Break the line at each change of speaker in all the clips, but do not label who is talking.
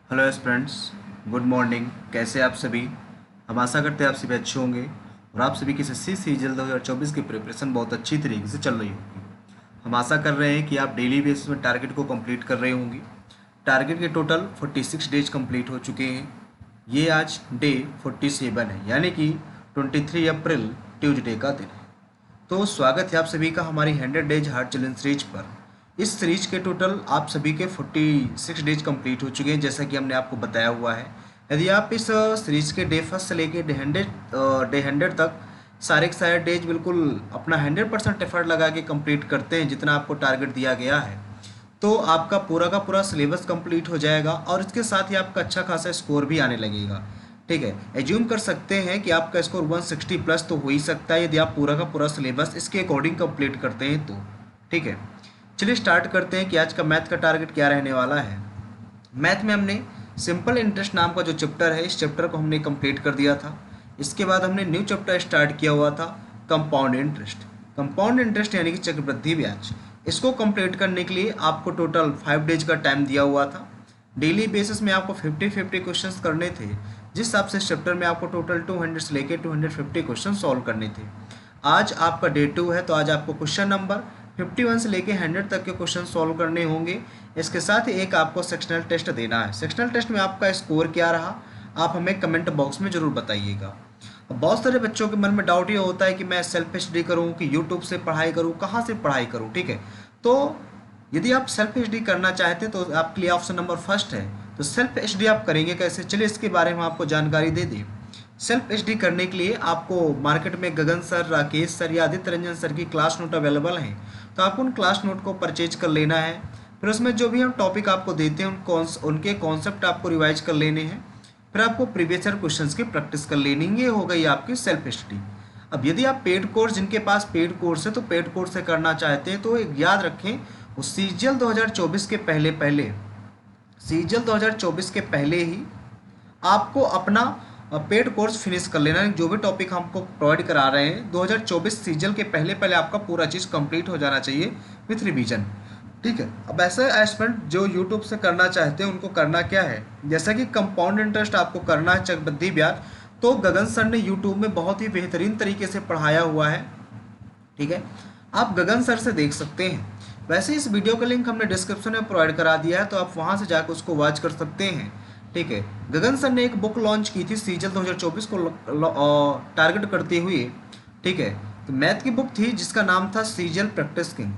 Hello friends, good morning. कैसे आप सभी? हम आशा करते हैं आप सभी अच्छे होंगे और आप सभी की एसएससी सीजीएल 2024 की प्रिपरेशन बहुत अच्छी तरीके से चल रही होगी। हम आशा कर रहे हैं कि आप डेली बेसिस में टारगेट को कंप्लीट कर रहे होंगे। टारगेट के टोटल 46 डेज कंप्लीट हो चुके हैं। ये आज डे 47 है, यानी कि 23 अप्रैल ट्यूसडे का दिन है। तो स्वागत है आप सभी का हमारी 100 डेज हार्ड चैलेंज सीरीज पर। इस सीरीज के टोटल आप सभी के 46 डेज कंप्लीट हो चुके हैं, जैसा कि हमने आपको बताया हुआ है। यदि आप इस सीरीज के डे फर्स्ट से लेके डे 100 तक सारे के सारे डेज बिल्कुल अपना 100% एफर्ट लगा के कंप्लीट करते हैं, जितना आपको टारगेट दिया गया है, तो आपका पूरा का पूरा सिलेबस कंप्लीट हो जाएगा और इसके साथ ही आपका अच्छा खासा स्कोर भी आने लगेगा। ठीक है, एज्यूम कर सकते हैं कि आपका स्कोर 160 प्लस तो हो ही सकता है यदि आप पूरा का पूरा सिलेबस इसके अकॉर्डिंग कंप्लीट करते हैं तो। ठीक है, चलिए स्टार्ट करते हैं कि आज का मैथ का टारगेट क्या रहने वाला है। मैथ में हमने सिंपल इंटरेस्ट नाम का जो चैप्टर है, इस चैप्टर को हमने कंप्लीट कर दिया था। इसके बाद हमने न्यू चैप्टर स्टार्ट किया हुआ था, कंपाउंड इंटरेस्ट। कंपाउंड इंटरेस्ट यानी कि चक्रवृद्धि ब्याज, इसको कंप्लीट करने के लिए आपको टोटल 5 डेज का टाइम दिया हुआ था। डेली बेसिस में आपको 50-50 क्वेश्चंस करने थे, जिस हिसाब से इस चैप्टर में आपको टोटल 200 से लेकर 250 क्वेश्चन सॉल्व करने थे। आज आपका डे 2 है, तो आज आपको क्वेश्चन नंबर 51 से लेके 100 तक के क्वेश्चन सॉल्व करने होंगे। इसके साथ ही एक आपको सेक्शनल टेस्ट देना है। सेक्शनल टेस्ट में आपका स्कोर क्या रहा, आप हमें कमेंट बॉक्स में ज़रूर बताइएगा। अब बहुत सारे बच्चों के मन में डाउट ये होता है कि मैं सेल्फ स्टडी करूँ कि यूट्यूब से पढ़ाई करूँ, कहाँ से पढ़ाई करूँ। ठीक है, तो यदि आप सेल्फ स्टडी करना चाहते हैं तो आपके लिए ऑप्शन नंबर फर्स्ट है। तो सेल्फ स्टडी आप करेंगे कैसे, चलिए इसके बारे में आपको जानकारी दे दें। सेल्फ स्टडी करने के लिए आपको मार्केट में गगन सर, राकेश सर या आदित्य रंजन सर की क्लास नोट अवेलेबल हैं, तो आपको उन क्लास नोट को परचेज कर लेना है। फिर उसमें जो भी हम टॉपिक आपको देते हैं उनके कॉन्सेप्ट आपको रिवाइज कर लेने हैं। फिर आपको प्रीवियस ईयर क्वेश्चंस की प्रैक्टिस कर लेनी है। ये हो गई आपकी सेल्फ स्टडी। अब यदि आप पेड कोर्स, जिनके पास पेड कोर्स है तो पेड कोर्स से करना चाहते हैं, तो एक याद रखें, उस सीजीएल 2024 के पहले सीजीएल 2024 के पहले ही आपको अपना पेड कोर्स फिनिश कर लेना है। जो भी टॉपिक हमको प्रोवाइड करा रहे हैं 2024 सीजीएल के पहले आपका पूरा चीज़ कंप्लीट हो जाना चाहिए विथ रिवीजन। ठीक है, अब ऐसे एस्पिरेंट जो यूट्यूब से करना चाहते हैं उनको करना क्या है, जैसा कि कंपाउंड इंटरेस्ट आपको करना है, चक्रवृद्धि ब्याज, तो गगन सर ने यूट्यूब में बहुत ही बेहतरीन तरीके से पढ़ाया हुआ है। ठीक है, आप गगन सर से देख सकते हैं। वैसे इस वीडियो का लिंक हमने डिस्क्रिप्शन में प्रोवाइड करा दिया है, तो आप वहाँ से जाकर उसको वॉच कर सकते हैं। ठीक है, गगन सर ने एक बुक लॉन्च की थी सीजीएल 2024 को टारगेट करते हुए। ठीक है, तो मैथ की बुक थी जिसका नाम था CGL practice king.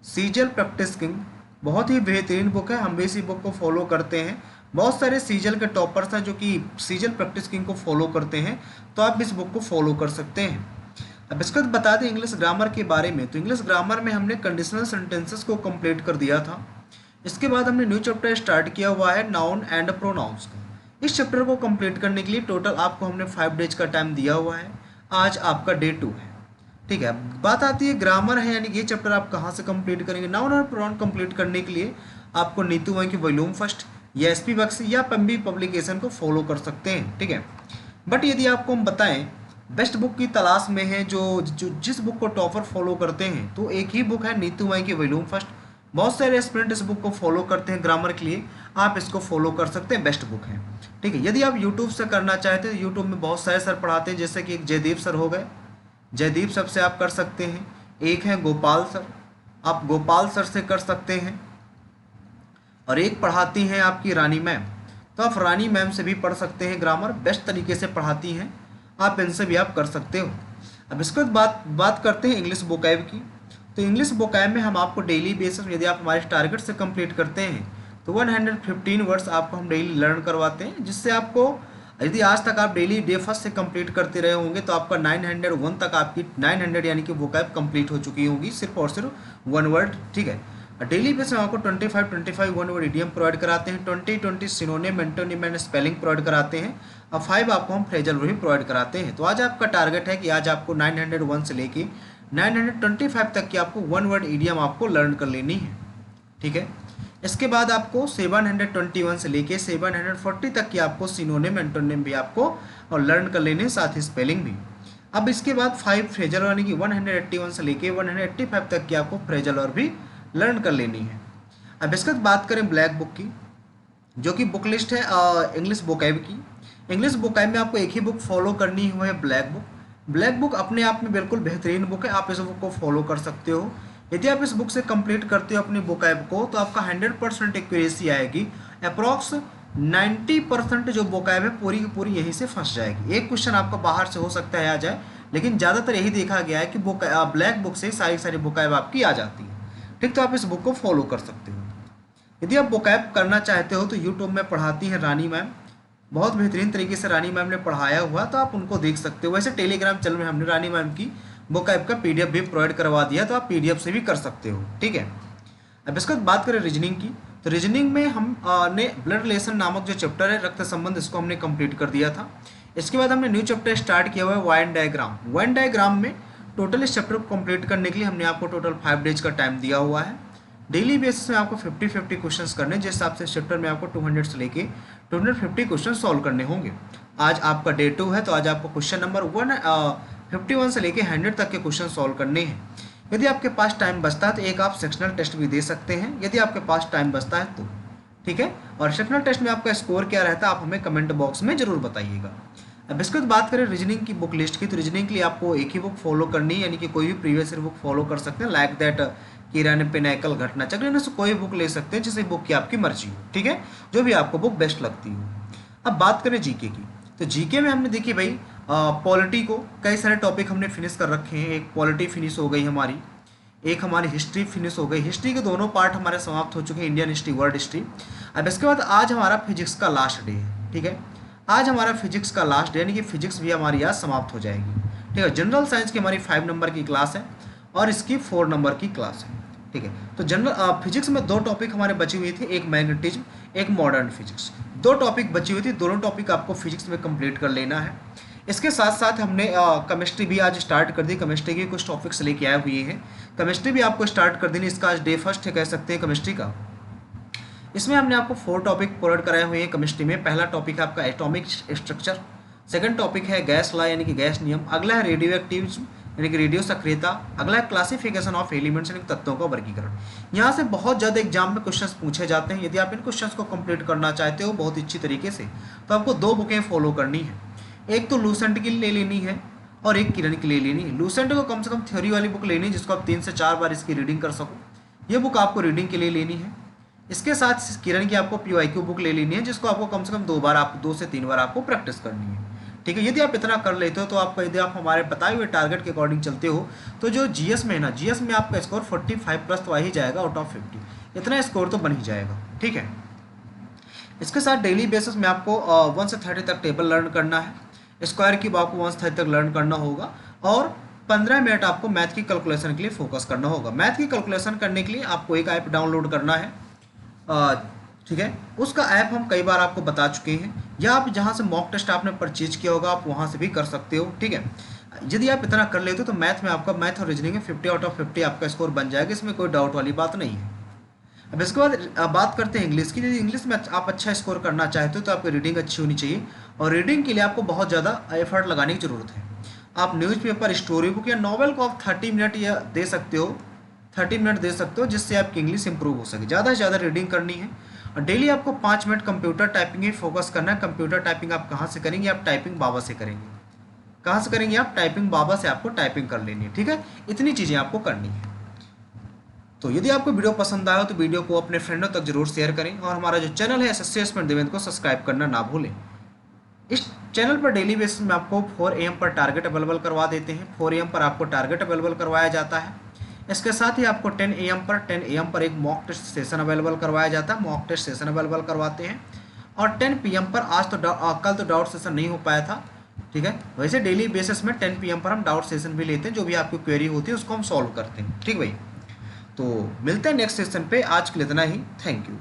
CGL practice king बहुत ही बेहतरीन बुक है, हम भी इसी बुक को फॉलो करते हैं। बहुत सारे सीजीएल के टॉपर्स हैं जो कि सीजीएल प्रैक्टिस किंग को फॉलो करते हैं, तो आप इस बुक को फॉलो कर सकते हैं। अब इसके बाद बता दें इंग्लिश ग्रामर के बारे में, तो इंग्लिश ग्रामर में हमने कंडीशनल सेंटेंसेस को कंप्लीट कर दिया था। इसके बाद हमने न्यू चैप्टर स्टार्ट किया हुआ है नाउन एंड प्रोनाउंस का। इस चैप्टर को कंप्लीट करने के लिए टोटल आपको हमने 5 डेज का टाइम दिया हुआ है। आज आपका डे 2 है। ठीक है, बात आती है ग्रामर है, यानी ये चैप्टर आप कहाँ से कंप्लीट करेंगे। नाउन और प्रोनाउन कंप्लीट करने के लिए आपको नीतू वहीं की वॉल्यूम फर्स्ट या एसपी बक्स या पंबी पब्लिकेशन को फॉलो कर सकते हैं। ठीक है, बट यदि आपको हम बताएं बेस्ट बुक की तलाश में है, जिस बुक को टॉपर फॉलो करते हैं, तो एक ही बुक है नीतू वहीं की वॉल्यूम फर्स्ट। बहुत सारे एस्पिरेंट इस बुक को फॉलो करते हैं ग्रामर के लिए, आप इसको फॉलो कर सकते हैं, बेस्ट बुक है। ठीक है, यदि आप यूट्यूब से करना चाहते हैं तो यूट्यूब में बहुत सारे सर पढ़ाते हैं, जैसे कि एक जयदीप सर हो गए, जयदीप सर से आप कर सकते हैं। एक है गोपाल सर, आप गोपाल सर से कर सकते हैं। और एक पढ़ाती हैं आपकी रानी मैम, तो आप रानी मैम से भी पढ़ सकते हैं। ग्रामर बेस्ट तरीके से पढ़ाती हैं, आप इनसे भी आप कर सकते हो। अब इसके बाद बात करते हैं इंग्लिश वोकैब की। तो इंग्लिश वोकैब में हम आपको डेली बेसिस में, यदि आप हमारे टारगेट से कंप्लीट करते हैं, तो 115 वर्ड्स आपको हम डेली लर्न करवाते हैं, जिससे आपको, यदि आज तक आप डेली डे फर्स्ट से कंप्लीट करते रहे होंगे, तो आपका 901 तक आपकी 900 यानी कि वोकैब कंप्लीट हो चुकी होगी, सिर्फ और सिर्फ 1 वर्ड। ठीक है, डेली बेस में आपको 25 1 वर्ड इडियम प्रोवाइड कराते हैं, 20 synonym, antonym and spelling provide कराते हैं, अब 5 आपको हम फ्रेजल भी प्रोवाइड कराते हैं। तो आज आपका टारगेट है कि आज आपको 901 से लेके 925 तक की आपको 1 वर्ड इडियम आपको लर्न कर लेनी है। ठीक है, इसके बाद आपको 721 से लेके 740 तक की आपको सिनोनिम, एंटोनिम भी आपको और लर्न कर लेने, साथ ही स्पेलिंग भी। अब इसके बाद 5 फ्रेजल यानी कि 181 से लेके 185 तक की आपको फ्रेजल और भी लर्न कर लेनी है। अब इसके बाद बात करें ब्लैक बुक की, जो कि बुक लिस्ट है इंग्लिश वोकैब की। इंग्लिश वोकैब में आपको एक ही बुक फॉलो करनी है, वो है ब्लैक बुक। ब्लैक बुक अपने आप में बिल्कुल बेहतरीन बुक है, आप इस बुक को फॉलो कर सकते हो। यदि आप इस बुक से कंप्लीट करते हो अपनी वोकैब को तो आपका 100% एक्यूरेसी आएगी। अप्रॉक्स 90% जो वोकैब है पूरी की पूरी यहीं से फंस जाएगी। एक क्वेश्चन आपका बाहर से हो सकता है आ जाए, लेकिन ज़्यादातर यही देखा गया है कि ब्लैक बुक से सारी सारी वोकैब आपकी आ जाती है। ठीक, तो आप इस बुक को फॉलो कर सकते हो। यदि आप वोकैब करना चाहते हो तो यूट्यूब में पढ़ाती हैं रानी मैम, बहुत बेहतरीन तरीके से रानी मैम ने पढ़ाया हुआ, तो आप उनको देख सकते हो। वैसे टेलीग्राम चैनल में हमने रानी मैम की वोकैब का पीडीएफ भी प्रोवाइड करवा दिया, तो आप पीडीएफ से भी कर सकते हो। ठीक है, अब इसके बाद बात करें रीजनिंग की, तो रीजनिंग में हम ने ब्लड रिलेशन नामक जो चैप्टर है रक्त संबंध, इसको हमने कंप्लीट कर दिया था। इसके बाद हमने न्यू चैप्टर स्टार्ट किया हुआ है वाइन डायग्राम। वाइन डायग्राम में टोटल इस चैप्टर को कंप्लीट करने के लिए हमने आपको टोटल 5 डेज का टाइम दिया हुआ है। डेली बेसिस में आपको 50-50 क्वेश्चंस करने, जिस हिसाब से चैप्टर में आपको 200 से लेके 250 क्वेश्चन सॉल्व करने होंगे। आज आपका डे 2 है, तो आज आपको क्वेश्चन नंबर 51 से लेके 100 तक के क्वेश्चन सॉल्व करने हैं। यदि आपके पास टाइम बचता है तो एक आप सेक्शनल टेस्ट भी दे सकते हैं, यदि आपके पास टाइम बचता है तो। ठीक है, और सेक्शनल टेस्ट में आपका स्कोर क्या रहता है आप हमें कमेंट बॉक्स में जरूर बताइएगा। अब इसके बाद बात करें रीजनिंग की बुक लिस्ट की, तो रीजनिंग के लिए आपको एक ही बुक फॉलो करनी है, यानी कि कोई भी प्रीवियस ईयर बुक फॉलो कर सकते हैं, लाइक दैट किरण पिनाकल घटना चक्र, इनमें से कोई बुक ले सकते हैं जिसे बुक की आपकी मर्जी हो। ठीक है, जो भी आपको बुक बेस्ट लगती हो। अब बात करें जीके की, तो जीके में हमने देखिए भाई पॉलिटी को कई सारे टॉपिक हमने फिनिश कर रखे हैं। एक पॉलिटी फिनिश हो गई हमारी, एक हमारी हिस्ट्री फिनिश हो गई। हिस्ट्री के दोनों पार्ट हमारे समाप्त हो चुके हैं, इंडियन हिस्ट्री, वर्ल्ड हिस्ट्री। अब इसके बाद आज हमारा फिजिक्स का लास्ट डे है। ठीक है, आज हमारा फिजिक्स का लास्ट डे, यानी कि फिजिक्स भी हमारी आज समाप्त हो जाएगी। ठीक है, जनरल साइंस की हमारी 5 नंबर की क्लास है और इसकी 4 नंबर की क्लास है। ठीक है, तो जनरल फिजिक्स में 2 टॉपिक हमारे बची हुई थी, एक मैग्नेटिज्म, एक मॉडर्न फिजिक्स। 2 टॉपिक बची हुई थी, दोनों टॉपिक आपको फिजिक्स में कंप्लीट कर लेना है। इसके साथ साथ हमने केमिस्ट्री भी आज स्टार्ट कर दी, केमिस्ट्री के कुछ टॉपिक्स लेके आए हुए हैं, केमिस्ट्री भी आपको स्टार्ट कर देनी। इसका आज डे फर्स्ट है कह सकते हैं केमिस्ट्री का। इसमें हमने आपको 4 टॉपिक प्रोवाइड कराए हुए हैं केमिस्ट्री में। पहला टॉपिक है आपका एटॉमिक स्ट्रक्चर, सेकंड टॉपिक है गैस लॉ यानी कि गैस नियम, अगला है रेडियो एक्टिविज्म यानी कि रेडियो सक्रियता, अगला है क्लासिफिकेशन ऑफ एलिमेंट्स यानी तत्वों का वर्गीकरण। यहाँ से बहुत ज़्यादा एग्जाम में क्वेश्चंस पूछे जाते हैं। यदि आप इन क्वेश्चंस को कंप्लीट करना चाहते हो बहुत अच्छी तरीके से, तो आपको 2 बुकें फॉलो करनी है। एक तो लूसेंट की ले लेनी है और एक किरण की ले लेनी है। लूसेंट को कम से कम थ्योरी वाली बुक लेनी है, जिसको आप 3 से 4 बार इसकी रीडिंग कर सको, ये बुक आपको रीडिंग के लिए लेनी है। इसके साथ किरण की आपको PYQ बुक ले लेनी है, जिसको आपको कम से कम 2 से 3 बार आपको प्रैक्टिस करनी है। ठीक है, यदि आप इतना कर लेते हो तो आपको, यदि आप हमारे बताए हुए टारगेट के अकॉर्डिंग चलते हो, तो जो GS में है ना, GS में आपका स्कोर 45 प्लस तो आ ही जाएगा आउट ऑफ 50, इतना स्कोर तो बन ही जाएगा। ठीक है, इसके साथ डेली बेसिस में आपको 1 से 30 तक टेबल लर्न करना है, स्क्वायर क्यूब आपको 1 से 30 तक लर्न करना होगा, और 15 मिनट आपको मैथ की कैलकुलेशन के लिए फोकस करना होगा। मैथ की कैलकुलेशन करने के लिए आपको एक ऐप डाउनलोड करना है। ठीक है, उसका ऐप हम कई बार आपको बता चुके हैं, या आप जहाँ से मॉक टेस्ट आपने परचेज किया होगा आप वहाँ से भी कर सकते हो। ठीक है, यदि आप इतना कर लेते हो तो मैथ में आपका, मैथ और रीजनिंग में 50 आउट ऑफ 50 आपका स्कोर बन जाएगा, इसमें कोई डाउट वाली बात नहीं है। अब इसके बाद बात करते हैं इंग्लिश की। यदि इंग्लिश में आप अच्छा स्कोर करना चाहते हो तो आपकी रीडिंग अच्छी होनी चाहिए, और रीडिंग के लिए आपको बहुत ज़्यादा एफर्ट लगाने की ज़रूरत है। आप न्यूज़पेपर, स्टोरी बुक या नॉवेल को आप 30 मिनट या दे सकते हो, 30 मिनट दे सकते हो, जिससे आपकी इंग्लिश इंप्रूव हो सके। ज़्यादा से ज़्यादा रीडिंग करनी है, और डेली आपको 5 मिनट कंप्यूटर टाइपिंग ही फोकस करना है। कंप्यूटर टाइपिंग आप कहाँ से करेंगे? आप टाइपिंग बाबा से करेंगे। कहाँ से करेंगे? आप टाइपिंग बाबा से आपको टाइपिंग कर लेनी है। ठीक है, इतनी चीज़ें आपको करनी है। तो यदि आपको वीडियो पसंद आया हो तो वीडियो को अपने फ्रेंडों तक जरूर शेयर करें, और हमारा जो चैनल है SSC एस्पिरेंट देवेंद्र को सब्सक्राइब करना ना भूलें। इस चैनल पर डेली बेसिस में आपको 4 AM पर टारगेट अवेलेबल करवा देते हैं। 4 AM पर आपको टारगेट अवेलेबल करवाया जाता है। इसके साथ ही आपको 10 AM पर एक मॉक टेस्ट सेशन अवेलेबल करवाया जाता है, मॉक टेस्ट सेशन अवेलेबल करवाते हैं। और 10 PM पर आज तो कल तो डाउट सेशन नहीं हो पाया था। ठीक है, वैसे डेली बेसिस में 10 PM पर हम डाउट सेशन भी लेते हैं, जो भी आपकी क्वेरी होती है उसको हम सॉल्व करते हैं। ठीक भाई, तो मिलते हैं नेक्स्ट सेशन पे। आज के लिए इतना ही, थैंक यू।